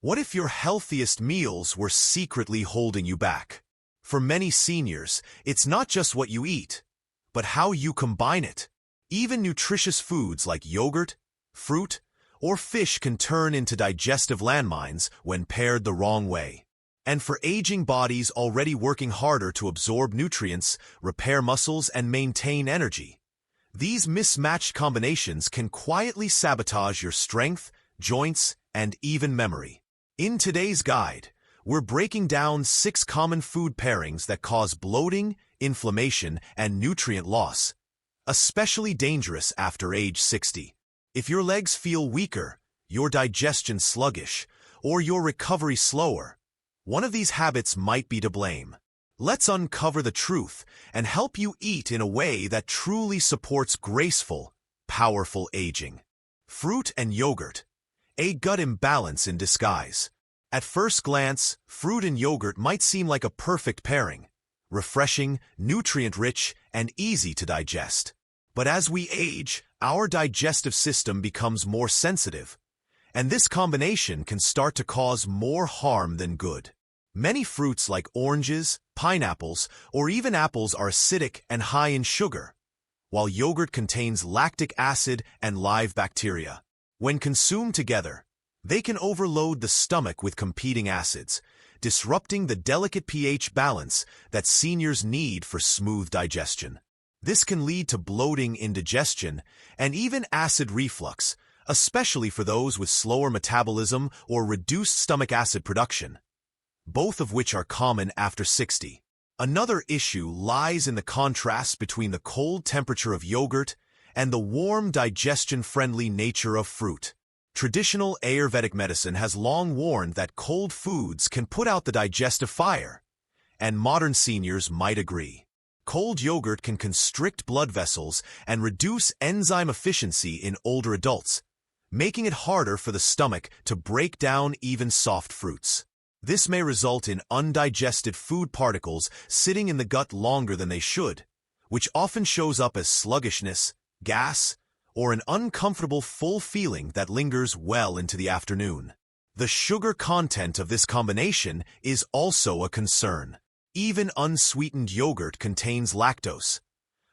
What if your healthiest meals were secretly holding you back? For many seniors, it's not just what you eat, but how you combine it. Even nutritious foods like yogurt, fruit, or fish can turn into digestive landmines when paired the wrong way. And for aging bodies already working harder to absorb nutrients, repair muscles, and maintain energy, these mismatched combinations can quietly sabotage your strength, joints, and even memory. In today's guide, we're breaking down 6 common food pairings that cause bloating, inflammation, and nutrient loss, especially dangerous after age 60. If your legs feel weaker, your digestion sluggish, or your recovery slower, one of these habits might be to blame. Let's uncover the truth and help you eat in a way that truly supports graceful, powerful aging. Fruit and yogurt, a gut imbalance in disguise. At first glance, fruit and yogurt might seem like a perfect pairing, refreshing, nutrient-rich, and easy to digest. But as we age, our digestive system becomes more sensitive, and this combination can start to cause more harm than good. Many fruits like oranges, pineapples, or even apples are acidic and high in sugar, while yogurt contains lactic acid and live bacteria. When consumed together, they can overload the stomach with competing acids, disrupting the delicate pH balance that seniors need for smooth digestion. This can lead to bloating, indigestion, and even acid reflux, especially for those with slower metabolism or reduced stomach acid production, both of which are common after 60. Another issue lies in the contrast between the cold temperature of yogurt and the warm, digestion-friendly nature of fruit. Traditional Ayurvedic medicine has long warned that cold foods can put out the digestive fire, and modern seniors might agree. Cold yogurt can constrict blood vessels and reduce enzyme efficiency in older adults, making it harder for the stomach to break down even soft fruits. This may result in undigested food particles sitting in the gut longer than they should, which often shows up as sluggishness, gas, or an uncomfortable full feeling that lingers well into the afternoon. The sugar content of this combination is also a concern. Even unsweetened yogurt contains lactose,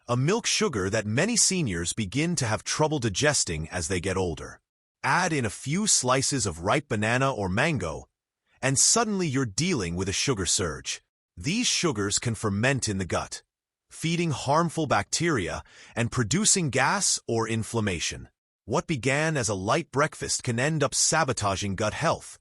a milk sugar that many seniors begin to have trouble digesting as they get older. Add in a few slices of ripe banana or mango, and suddenly you're dealing with a sugar surge. These sugars can ferment in the gut, feeding harmful bacteria and producing gas or inflammation. What began as a light breakfast can end up sabotaging gut health,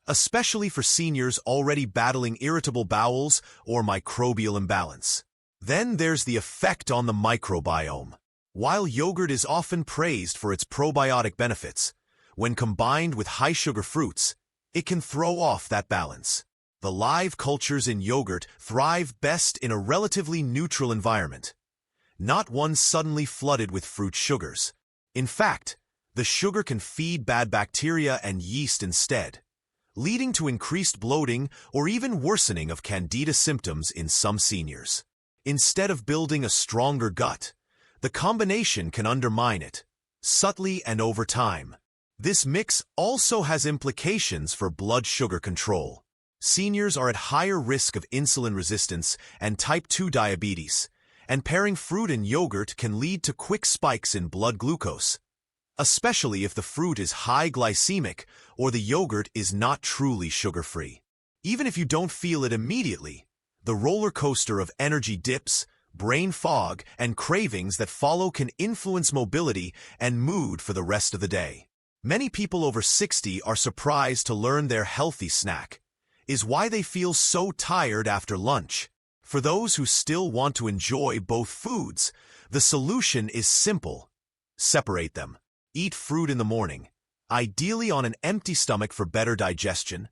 especially for seniors already battling irritable bowels or microbial imbalance. Then there's the effect on the microbiome. While yogurt is often praised for its probiotic benefits, when combined with high-sugar fruits, it can throw off that balance. The live cultures in yogurt thrive best in a relatively neutral environment, not one suddenly flooded with fruit sugars. In fact, the sugar can feed bad bacteria and yeast instead, leading to increased bloating or even worsening of candida symptoms in some seniors. Instead of building a stronger gut, the combination can undermine it, subtly and over time. This mix also has implications for blood sugar control. Seniors are at higher risk of insulin resistance and type 2 diabetes, and pairing fruit and yogurt can lead to quick spikes in blood glucose, especially if the fruit is high glycemic or the yogurt is not truly sugar-free. Even if you don't feel it immediately, the roller coaster of energy dips, brain fog, and cravings that follow can influence mobility and mood for the rest of the day. Many people over 60 are surprised to learn their healthy snack is why they feel so tired after lunch. For those who still want to enjoy both foods, the solution is simple. Separate them. Eat fruit in the morning, ideally on an empty stomach for better digestion,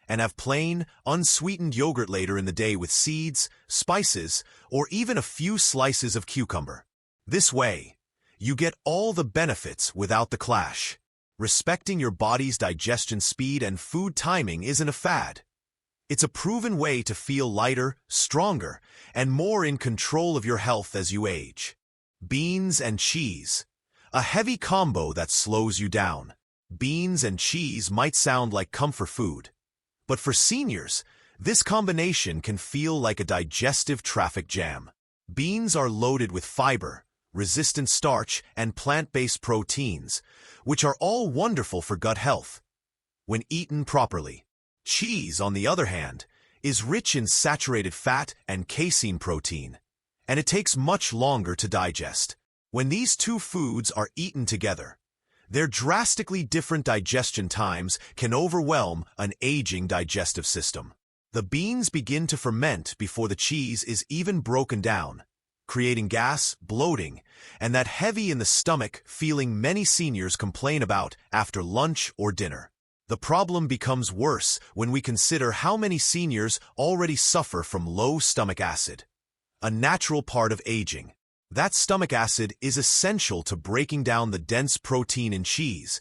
and have plain, unsweetened yogurt later in the day with seeds, spices, or even a few slices of cucumber. This way, you get all the benefits without the clash. Respecting your body's digestion speed and food timing isn't a fad. It's a proven way to feel lighter, stronger, and more in control of your health as you age. Beans and cheese, a heavy combo that slows you down. Beans and cheese might sound like comfort food, but for seniors, this combination can feel like a digestive traffic jam. Beans are loaded with fiber, resistant starch, and plant-based proteins, which are all wonderful for gut health when eaten properly. Cheese, on the other hand, is rich in saturated fat and casein protein, and it takes much longer to digest. When these two foods are eaten together, their drastically different digestion times can overwhelm an aging digestive system. The beans begin to ferment before the cheese is even broken down, creating gas, bloating, and that heavy in the stomach feeling many seniors complain about after lunch or dinner. The problem becomes worse when we consider how many seniors already suffer from low stomach acid, a natural part of aging. That stomach acid is essential to breaking down the dense protein in cheese,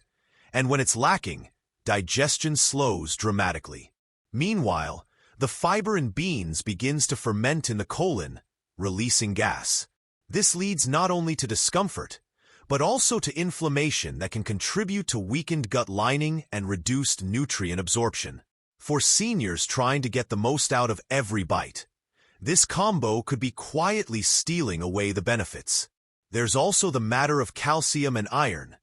and when it's lacking, digestion slows dramatically. Meanwhile, the fiber in beans begins to ferment in the colon, releasing gas. This leads not only to discomfort, but also to inflammation that can contribute to weakened gut lining and reduced nutrient absorption. For seniors trying to get the most out of every bite, this combo could be quietly stealing away the benefits. There's also the matter of calcium and iron,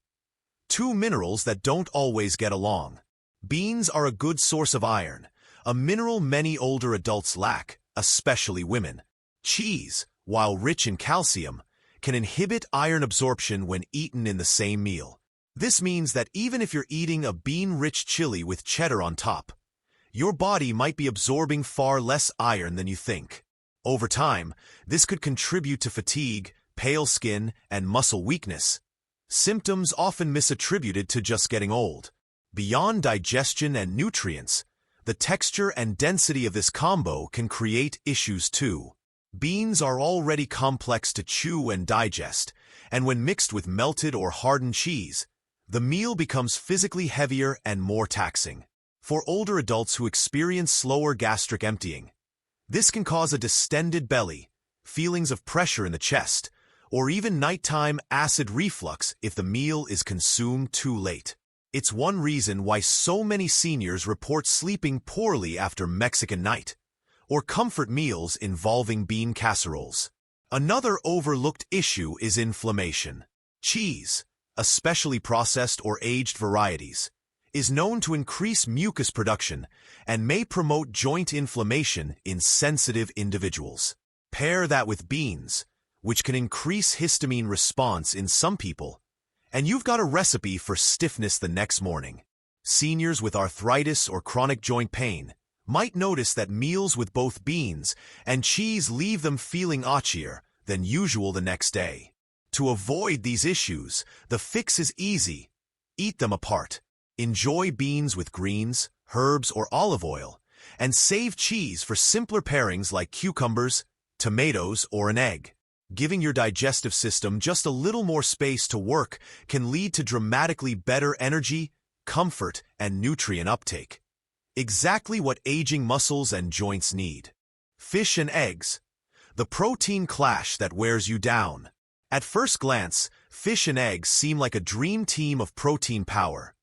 two minerals that don't always get along. Beans are a good source of iron, a mineral many older adults lack, especially women. Cheese, while rich in calcium, can inhibit iron absorption when eaten in the same meal. This means that even if you're eating a bean-rich chili with cheddar on top, your body might be absorbing far less iron than you think. Over time, this could contribute to fatigue, pale skin, and muscle weakness, symptoms often misattributed to just getting old. Beyond digestion and nutrients, the texture and density of this combo can create issues too. Beans are already complex to chew and digest, and when mixed with melted or hardened cheese, the meal becomes physically heavier and more taxing. For older adults who experience slower gastric emptying, this can cause a distended belly, feelings of pressure in the chest, or even nighttime acid reflux if the meal is consumed too late. It's one reason why so many seniors report sleeping poorly after Mexican night, or comfort meals involving bean casseroles. Another overlooked issue is inflammation. Cheese, especially processed or aged varieties, is known to increase mucus production and may promote joint inflammation in sensitive individuals. Pair that with beans, which can increase histamine response in some people, and you've got a recipe for stiffness the next morning. Seniors with arthritis or chronic joint pain might notice that meals with both beans and cheese leave them feeling itchier than usual the next day. To avoid these issues, the fix is easy. Eat them apart. Enjoy beans with greens, herbs, or olive oil, and save cheese for simpler pairings like cucumbers, tomatoes, or an egg. Giving your digestive system just a little more space to work can lead to dramatically better energy, comfort, and nutrient uptake. Exactly what aging muscles and joints need. Fish and eggs, the protein clash that wears you down. At first glance, fish and eggs seem like a dream team of protein power.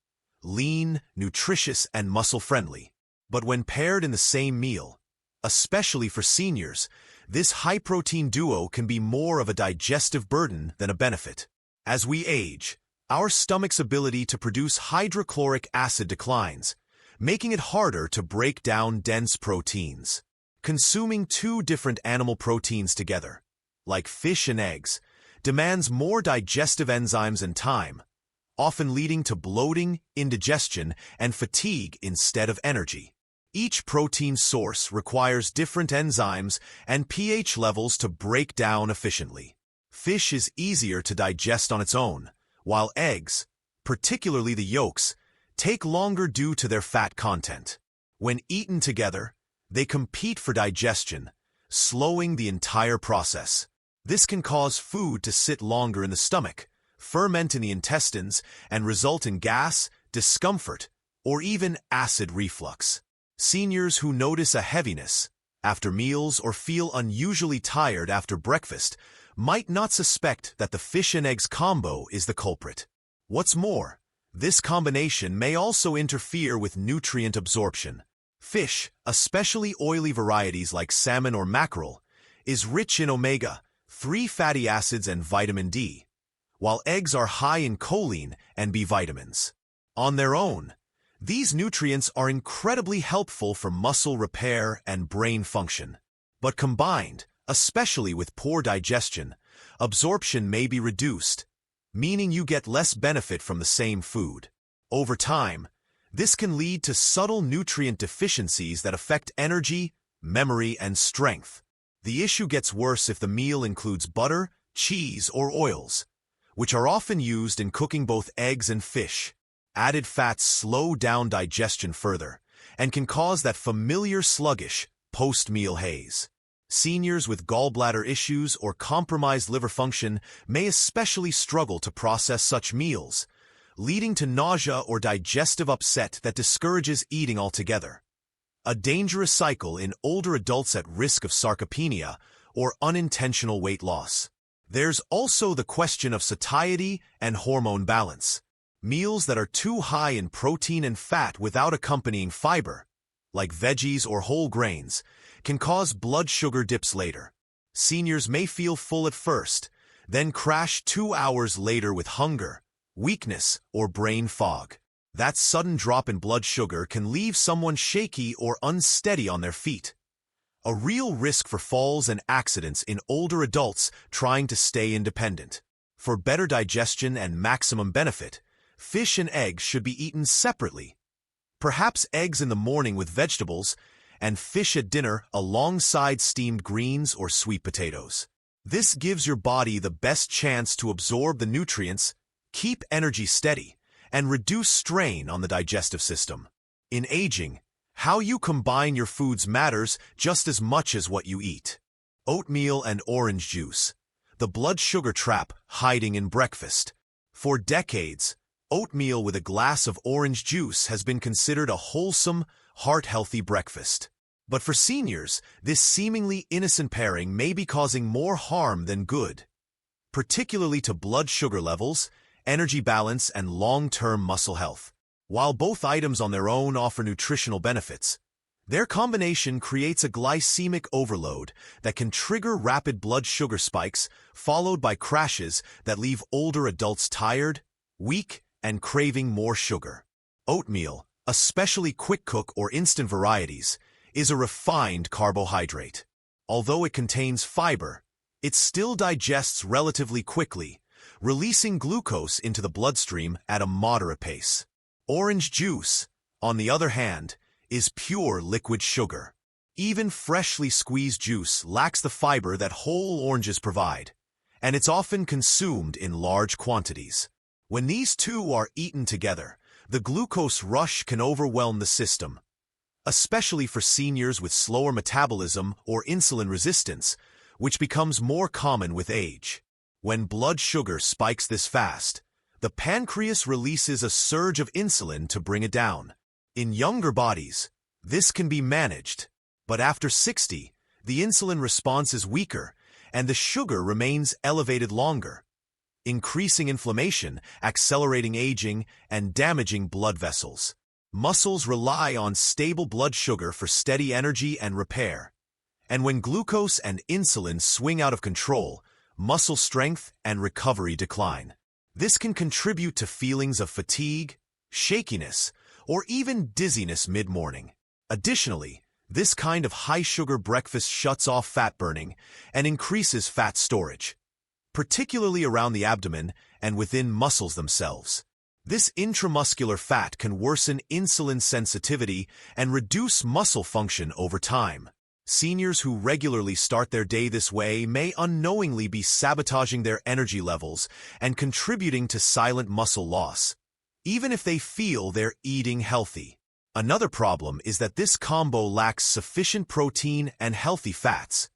Lean, nutritious, and muscle-friendly. But when paired in the same meal, especially for seniors, this high-protein duo can be more of a digestive burden than a benefit. As we age, our stomach's ability to produce hydrochloric acid declines, making it harder to break down dense proteins. Consuming two different animal proteins together, like fish and eggs, demands more digestive enzymes and time, often leading to bloating, indigestion, and fatigue instead of energy. Each protein source requires different enzymes and pH levels to break down efficiently. Fish is easier to digest on its own, while eggs, particularly the yolks, take longer due to their fat content. When eaten together, they compete for digestion, slowing the entire process. This can cause food to sit longer in the stomach, ferment in the intestines, and result in gas, discomfort, or even acid reflux. Seniors who notice a heaviness after meals or feel unusually tired after breakfast might not suspect that the fish and eggs combo is the culprit. What's more, This combination may also interfere with nutrient absorption. Fish, especially oily varieties like salmon or mackerel, is rich in omega-3 fatty acids and vitamin D, while eggs are high in choline and B vitamins. On their own, these nutrients are incredibly helpful for muscle repair and brain function. But combined, especially with poor digestion, absorption may be reduced, meaning you get less benefit from the same food. Over time, this can lead to subtle nutrient deficiencies that affect energy, memory, and strength. The issue gets worse if the meal includes butter, cheese, or oils, which are often used in cooking both eggs and fish. Added fats slow down digestion further and can cause that familiar sluggish, post-meal haze. Seniors with gallbladder issues or compromised liver function may especially struggle to process such meals, leading to nausea or digestive upset that discourages eating altogether. A dangerous cycle in older adults at risk of sarcopenia or unintentional weight loss. There's also the question of satiety and hormone balance. Meals that are too high in protein and fat without accompanying fiber, like veggies or whole grains, can cause blood sugar dips later. Seniors may feel full at first, then crash 2 hours later with hunger, weakness, or brain fog. That sudden drop in blood sugar can leave someone shaky or unsteady on their feet. A real risk for falls and accidents in older adults trying to stay independent. For better digestion and maximum benefit, fish and eggs should be eaten separately. Perhaps eggs in the morning with vegetables, and fish at dinner alongside steamed greens or sweet potatoes. This gives your body the best chance to absorb the nutrients, keep energy steady, and reduce strain on the digestive system. In aging, how you combine your foods matters just as much as what you eat. Oatmeal and orange juice, the blood sugar trap hiding in breakfast. For decades, oatmeal with a glass of orange juice has been considered a wholesome, heart-healthy breakfast. But for seniors, this seemingly innocent pairing may be causing more harm than good, particularly to blood sugar levels, energy balance, and long-term muscle health. While both items on their own offer nutritional benefits, their combination creates a glycemic overload that can trigger rapid blood sugar spikes, followed by crashes that leave older adults tired, weak, and craving more sugar. Oatmeal, especially quick-cook or instant varieties, is a refined carbohydrate. Although it contains fiber, it still digests relatively quickly, releasing glucose into the bloodstream at a moderate pace. Orange juice, on the other hand, is pure liquid sugar. Even freshly squeezed juice lacks the fiber that whole oranges provide, and it's often consumed in large quantities. When these two are eaten together, the glucose rush can overwhelm the system, especially for seniors with slower metabolism or insulin resistance, which becomes more common with age. When blood sugar spikes this fast, the pancreas releases a surge of insulin to bring it down. In younger bodies, this can be managed, but after 60, the insulin response is weaker and the sugar remains elevated longer, increasing inflammation, accelerating aging, and damaging blood vessels. Muscles rely on stable blood sugar for steady energy and repair, and when glucose and insulin swing out of control, muscle strength and recovery decline. This can contribute to feelings of fatigue, shakiness, or even dizziness mid-morning. Additionally, this kind of high-sugar breakfast shuts off fat burning and increases fat storage, particularly around the abdomen and within muscles themselves. This intramuscular fat can worsen insulin sensitivity and reduce muscle function over time. Seniors who regularly start their day this way may unknowingly be sabotaging their energy levels and contributing to silent muscle loss, even if they feel they're eating healthy. Another problem is that this combo lacks sufficient protein and healthy fats,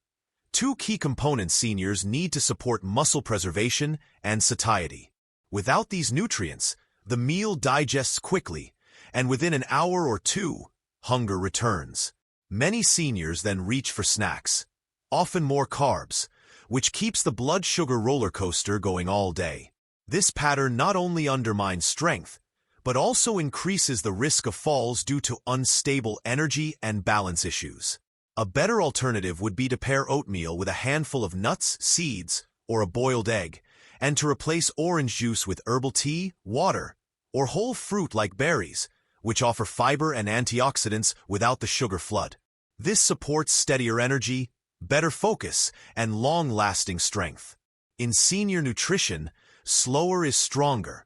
two key components seniors need to support muscle preservation and satiety. Without these nutrients, the meal digests quickly, and within an hour or two, hunger returns. Many seniors then reach for snacks, often more carbs, which keeps the blood sugar roller coaster going all day. This pattern not only undermines strength, but also increases the risk of falls due to unstable energy and balance issues. A better alternative would be to pair oatmeal with a handful of nuts, seeds, or a boiled egg, and to replace orange juice with herbal tea, water, or whole fruit like berries, which offer fiber and antioxidants without the sugar flood. This supports steadier energy, better focus, and long-lasting strength. In senior nutrition, slower is stronger,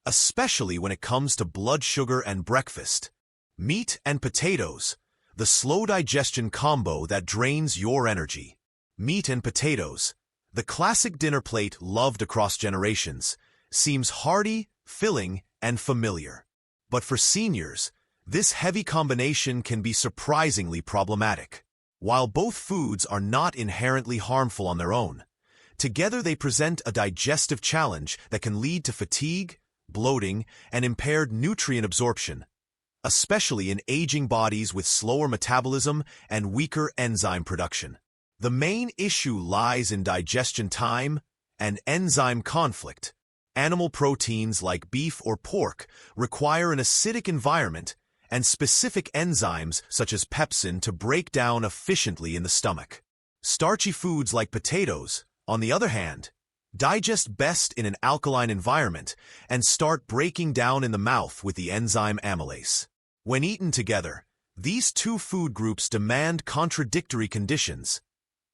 especially when it comes to blood sugar and breakfast. Meat and potatoes, the slow digestion combo that drains your energy. Meat and potatoes, the classic dinner plate loved across generations, seems hearty, filling, and familiar. But for seniors, this heavy combination can be surprisingly problematic. While both foods are not inherently harmful on their own, together they present a digestive challenge that can lead to fatigue, bloating, and impaired nutrient absorption, especially in aging bodies with slower metabolism and weaker enzyme production. The main issue lies in digestion time and enzyme conflict. Animal proteins like beef or pork require an acidic environment and specific enzymes such as pepsin to break down efficiently in the stomach. Starchy foods like potatoes, on the other hand, digest best in an alkaline environment and start breaking down in the mouth with the enzyme amylase. When eaten together, these two food groups demand contradictory conditions,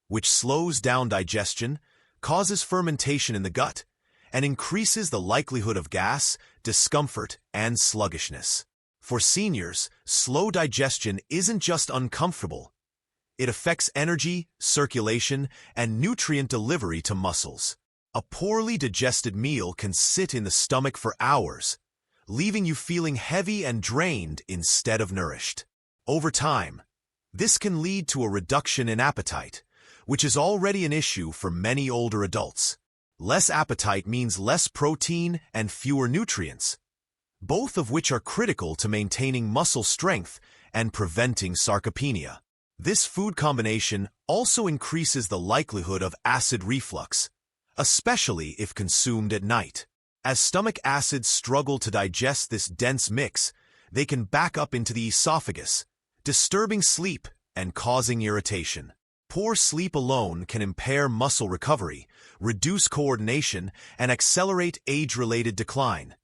which slows down digestion, causes fermentation in the gut, and increases the likelihood of gas, discomfort, and sluggishness. For seniors, slow digestion isn't just uncomfortable. It affects energy, circulation, and nutrient delivery to muscles. A poorly digested meal can sit in the stomach for hours, leaving you feeling heavy and drained instead of nourished. Over time, this can lead to a reduction in appetite, which is already an issue for many older adults. Less appetite means less protein and fewer nutrients, both of which are critical to maintaining muscle strength and preventing sarcopenia. This food combination also increases the likelihood of acid reflux, especially if consumed at night. As stomach acids struggle to digest this dense mix, they can back up into the esophagus, disturbing sleep and causing irritation. Poor sleep alone can impair muscle recovery, reduce coordination, and accelerate age-related decline,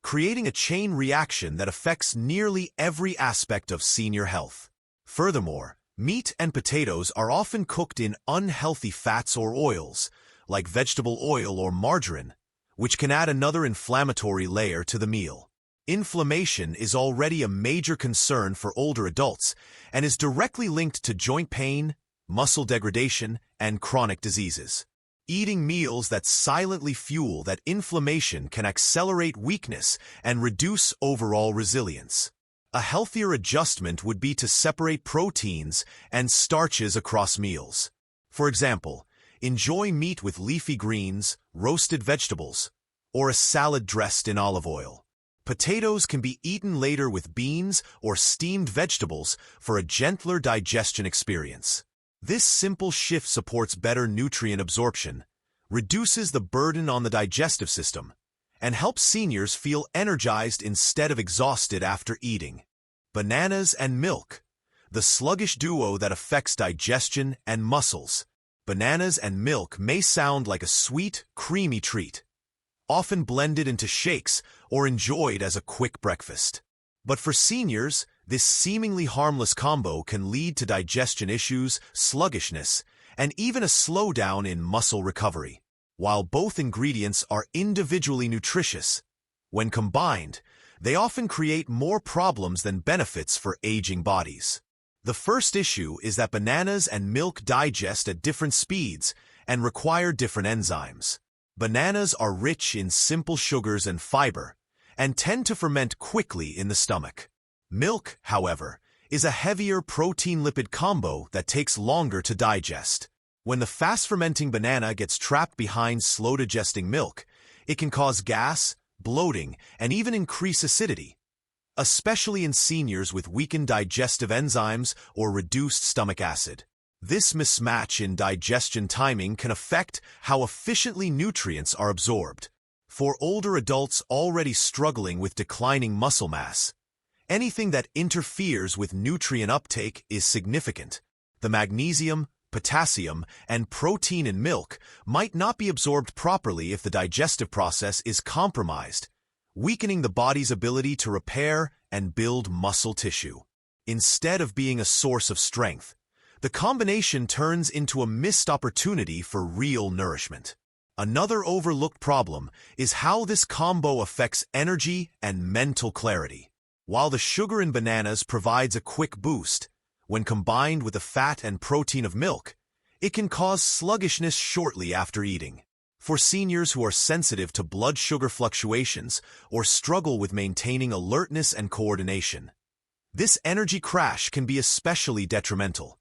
creating a chain reaction that affects nearly every aspect of senior health. Furthermore, meat and potatoes are often cooked in unhealthy fats or oils, like vegetable oil or margarine, which can add another inflammatory layer to the meal. Inflammation is already a major concern for older adults and is directly linked to joint pain, muscle degradation, and chronic diseases. Eating meals that silently fuel that inflammation can accelerate weakness and reduce overall resilience. A healthier adjustment would be to separate proteins and starches across meals. For example, enjoy meat with leafy greens, roasted vegetables, or a salad dressed in olive oil. Potatoes can be eaten later with beans or steamed vegetables for a gentler digestion experience. This simple shift supports better nutrient absorption, reduces the burden on the digestive system, and helps seniors feel energized instead of exhausted after eating. Bananas and milk, the sluggish duo that affects digestion and muscles. Bananas and milk may sound like a sweet, creamy treat, often blended into shakes or enjoyed as a quick breakfast. But for seniors, this seemingly harmless combo can lead to digestion issues, sluggishness, and even a slowdown in muscle recovery. While both ingredients are individually nutritious, when combined, they often create more problems than benefits for aging bodies. The first issue is that bananas and milk digest at different speeds and require different enzymes. Bananas are rich in simple sugars and fiber, and tend to ferment quickly in the stomach. Milk, however, is a heavier protein-lipid combo that takes longer to digest. When the fast-fermenting banana gets trapped behind slow-digesting milk, it can cause gas, bloating, and even increase acidity, especially in seniors with weakened digestive enzymes or reduced stomach acid. This mismatch in digestion timing can affect how efficiently nutrients are absorbed. For older adults already struggling with declining muscle mass, anything that interferes with nutrient uptake is significant. The magnesium, potassium, and protein in milk might not be absorbed properly if the digestive process is compromised, weakening the body's ability to repair and build muscle tissue. Instead of being a source of strength, the combination turns into a missed opportunity for real nourishment. Another overlooked problem is how this combo affects energy and mental clarity. While the sugar in bananas provides a quick boost, when combined with the fat and protein of milk, it can cause sluggishness shortly after eating. For seniors who are sensitive to blood sugar fluctuations or struggle with maintaining alertness and coordination, this energy crash can be especially detrimental,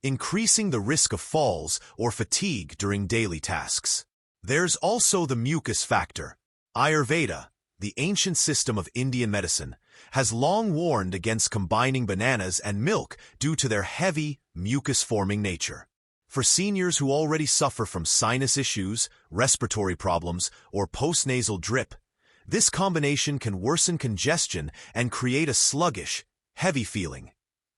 increasing the risk of falls or fatigue during daily tasks. There's also the mucus factor. Ayurveda, the ancient system of Indian medicine, has long warned against combining bananas and milk due to their heavy, mucus-forming nature. For seniors who already suffer from sinus issues, respiratory problems, or postnasal drip, this combination can worsen congestion and create a sluggish, heavy feeling,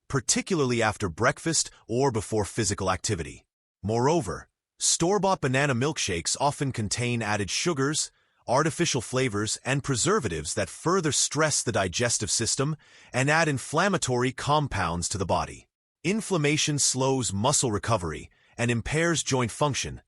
particularly after breakfast or before physical activity. Moreover, store-bought banana milkshakes often contain added sugars, artificial flavors, and preservatives that further stress the digestive system and add inflammatory compounds to the body. Inflammation slows muscle recovery and impairs joint function,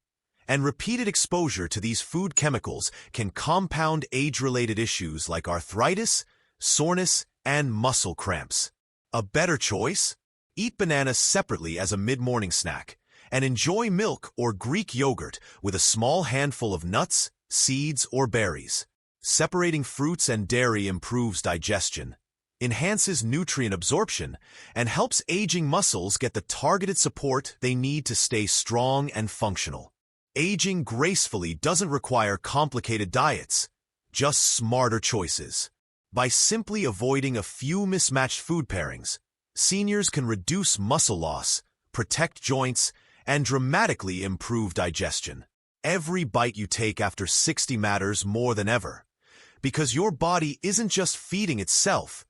and repeated exposure to these food chemicals can compound age-related issues like arthritis, soreness, and muscle cramps. A better choice? Eat bananas separately as a mid-morning snack, and enjoy milk or Greek yogurt with a small handful of nuts, seeds, or berries. Separating fruits and dairy improves digestion, enhances nutrient absorption, and helps aging muscles get the targeted support they need to stay strong and functional. Aging gracefully doesn't require complicated diets, just smarter choices. By simply avoiding a few mismatched food pairings, seniors can reduce muscle loss, protect joints, and dramatically improve digestion. Every bite you take after 60 matters more than ever, because your body isn't just feeding itself,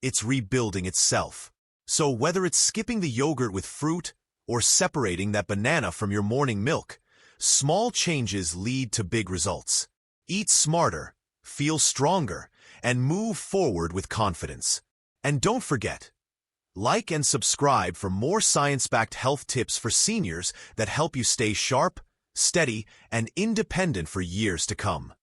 it's rebuilding itself. So whether it's skipping the yogurt with fruit or separating that banana from your morning milk, small changes lead to big results. Eat smarter, feel stronger, and move forward with confidence. And don't forget, like and subscribe for more science-backed health tips for seniors that help you stay sharp, steady, and independent for years to come.